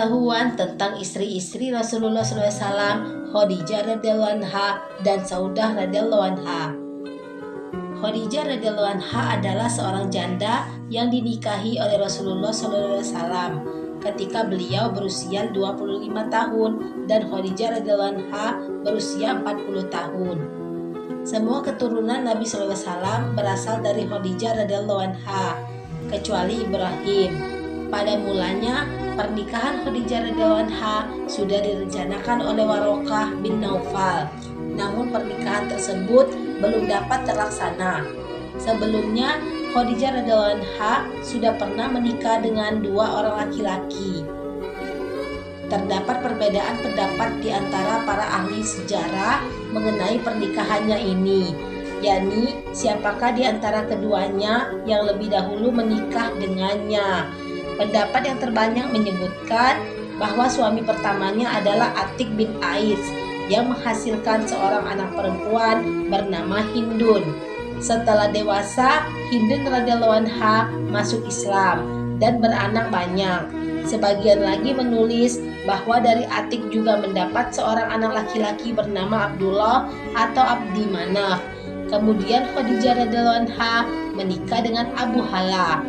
pengetahuan tentang istri-istri Rasulullah SAW, Khadijah radhiyallahu anha dan Saudah radhiyallahu anha. Khadijah radhiyallahu anha adalah seorang janda yang dinikahi oleh Rasulullah SAW ketika beliau berusia 25 tahun dan Khadijah radhiyallahu anha berusia 40 tahun. Semua keturunan Nabi SAW berasal dari Khadijah radhiyallahu anha, kecuali Ibrahim. Pada mulanya, pernikahan Khadijah radhiyallahu anha sudah direncanakan oleh Warokah bin Naufal. Namun pernikahan tersebut belum dapat terlaksana. Sebelumnya, Khadijah radhiyallahu anha sudah pernah menikah dengan 2 orang laki-laki. Terdapat perbedaan pendapat di antara para ahli sejarah mengenai pernikahannya ini, yakni siapakah di antara keduanya yang lebih dahulu menikah dengannya. Pendapat yang terbanyak menyebutkan bahwa suami pertamanya adalah Atik bin Ais yang menghasilkan seorang anak perempuan bernama Hindun. Setelah dewasa, Hindun radhiyallahu anha masuk Islam dan beranak banyak. Sebagian lagi menulis bahwa dari Atik juga mendapat seorang anak laki-laki bernama Abdullah atau Abdi Manaf. Kemudian Khadijah radhiyallahu anha menikah dengan Abu Hala.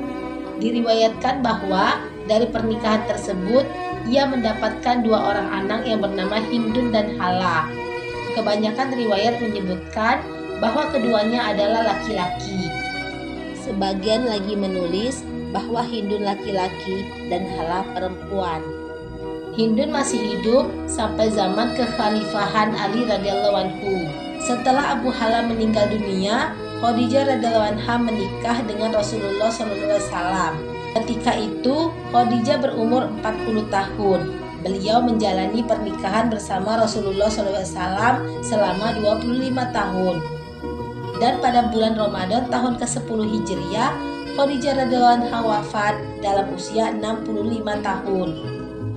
Diriwayatkan bahwa dari pernikahan tersebut ia mendapatkan 2 orang anak yang bernama Hindun dan Hala. Kebanyakan riwayat menyebutkan bahwa keduanya adalah laki-laki. Sebagian lagi menulis bahwa Hindun laki-laki dan Hala perempuan. Hindun masih hidup sampai zaman kekhalifahan Ali radhiyallahu anhu. Setelah Abu Hala meninggal dunia, Khadijah radhiyallahu anha menikah dengan Rasulullah SAW. Ketika itu, Khadijah berumur 40 tahun. Beliau menjalani pernikahan bersama Rasulullah SAW selama 25 tahun. Dan pada bulan Ramadan tahun ke-10 Hijriah, Khadijah radhiyallahu anha wafat dalam usia 65 tahun.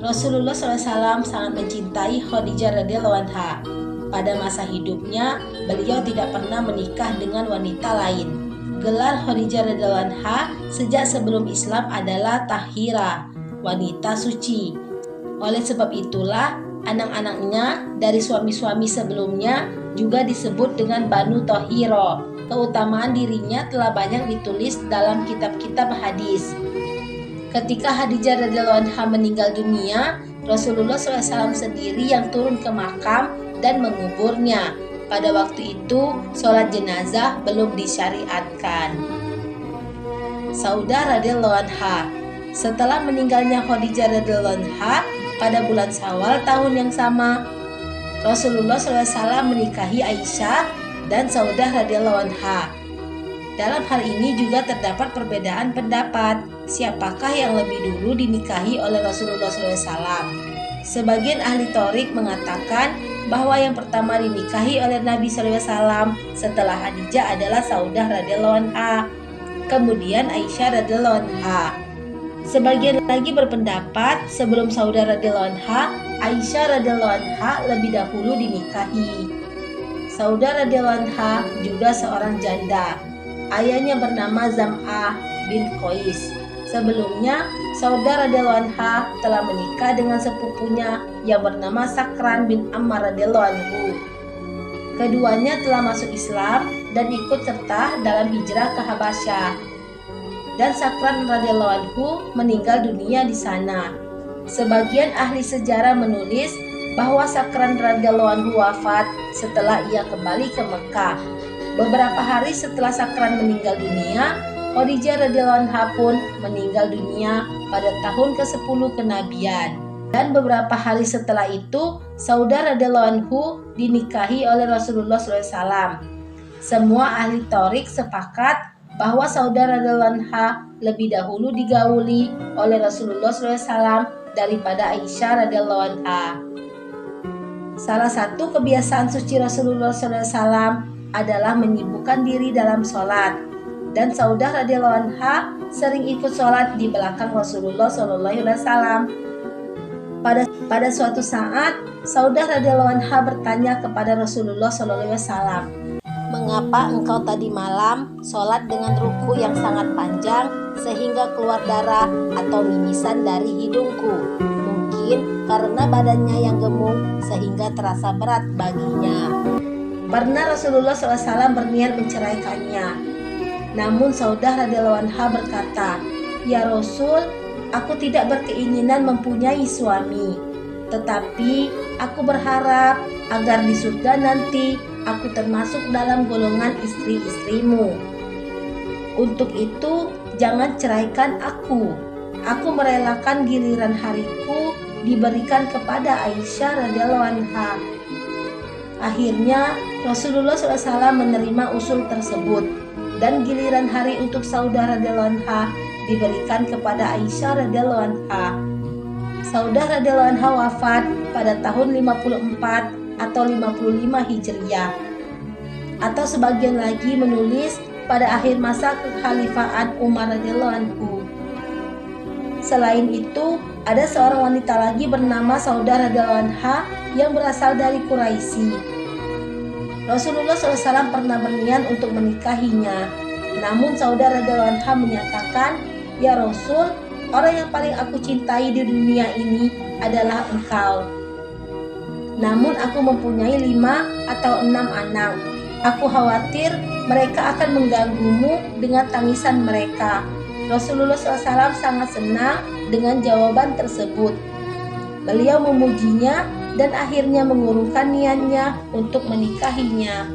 Rasulullah SAW sangat mencintai Khadijah radhiyallahu anha. Pada masa hidupnya, beliau tidak pernah menikah dengan wanita lain. Gelar Khadijah radhiyallahu anha sejak sebelum Islam adalah Tahira, wanita suci. Oleh sebab itulah, anak-anaknya dari suami-suami sebelumnya juga disebut dengan Banu Thahira. Keutamaan dirinya telah banyak ditulis dalam kitab-kitab hadis. Ketika Khadijah radhiyallahu anha meninggal dunia, Rasulullah SAW sendiri yang turun ke makam dan menguburnya. Pada waktu itu, sholat jenazah belum disyariatkan. Saudah radhiyallahu anha. Setelah meninggalnya Khadijah radhiyallahu anha pada bulan Syawal tahun yang sama, Rasulullah SAW menikahi Aisyah dan Saudah radhiyallahu anha. Dalam hal ini juga terdapat perbedaan pendapat, siapakah yang lebih dulu dinikahi oleh Rasulullah SAW. Sebagian ahli Thoriq mengatakan bahwa yang pertama dinikahi oleh Nabi SAW setelah Khadijah adalah Saudah radhiyallahu anha, kemudian Aisyah radhiyallahu anha. Sebagian lagi berpendapat sebelum Saudah radhiyallahu anha, Aisyah radhiyallahu anha lebih dahulu dinikahi. Saudah radhiyallahu anha juga seorang janda. Ayahnya bernama Zam'ah bin Qais. Sebelumnya, Saudah radhiyallahu anha telah menikah dengan sepupunya yang bernama Sakran bin Ammar radhiyallahu anhu. Keduanya telah masuk Islam dan ikut serta dalam hijrah ke Habasyah. Dan Sakran radhiyallahu anhu meninggal dunia di sana. Sebagian ahli sejarah menulis bahwa Sakran radhiyallahu anhu wafat setelah ia kembali ke Mekah. Beberapa hari setelah Sakran meninggal dunia, Khadijah radhiyallahu anha pun meninggal dunia pada tahun ke-10 kenabian. Dan beberapa hari setelah itu, Saudah radhiyallahu anhu dinikahi oleh Rasulullah SAW. Semua ahli Thoriq sepakat bahwa Saudah radhiyallahu anha lebih dahulu digauli oleh Rasulullah SAW daripada Aisyah radhiyallahu anha. Salah satu kebiasaan suci Rasulullah SAW adalah menyibukkan diri dalam sholat. Dan Saudah radhiyallahu anha sering ikut sholat di belakang Rasulullah SAW. Pada suatu saat, Saudah radhiyallahu anha bertanya kepada Rasulullah SAW, "Mengapa engkau tadi malam sholat dengan ruku yang sangat panjang sehingga keluar darah atau mimisan dari hidungku? Mungkin lain karena badannya yang gemuk sehingga terasa berat baginya. Pernah Rasulullah SAW berniat menceraikannya. Namun Saudah radhiyallahu anha berkata, "Ya Rasul, aku tidak berkeinginan mempunyai suami. Tetapi aku berharap agar di surga nanti aku termasuk dalam golongan istri-istrimu. Untuk itu jangan ceraikan aku. Aku merelakan giliran hariku diberikan kepada Aisyah radhiyallahu anha." Akhirnya Rasulullah SAW menerima usul tersebut dan giliran hari untuk Saudah radhiyallahu anha diberikan kepada Aisyah radhiyallahu anha. Saudah radhiyallahu anha wafat pada tahun 54 atau 55 Hijriah. Atau sebagian lagi menulis pada akhir masa kekhalifahan Umar radhiyallahu anhu. Selain itu, ada seorang wanita lagi bernama Saudah radhiyallahu anha yang berasal dari Quraisy. Rasulullah SAW pernah berniat untuk menikahinya. Namun Saudah radhiyallahu anha menyatakan, "Ya Rasul, orang yang paling aku cintai di dunia ini adalah engkau. Namun aku mempunyai 5 atau 6 anak. Aku khawatir mereka akan mengganggumu dengan tangisan mereka." Rasulullah SAW sangat senang dengan jawaban tersebut. Beliau memujinya dan akhirnya mengurungkan niatnya untuk menikahinya.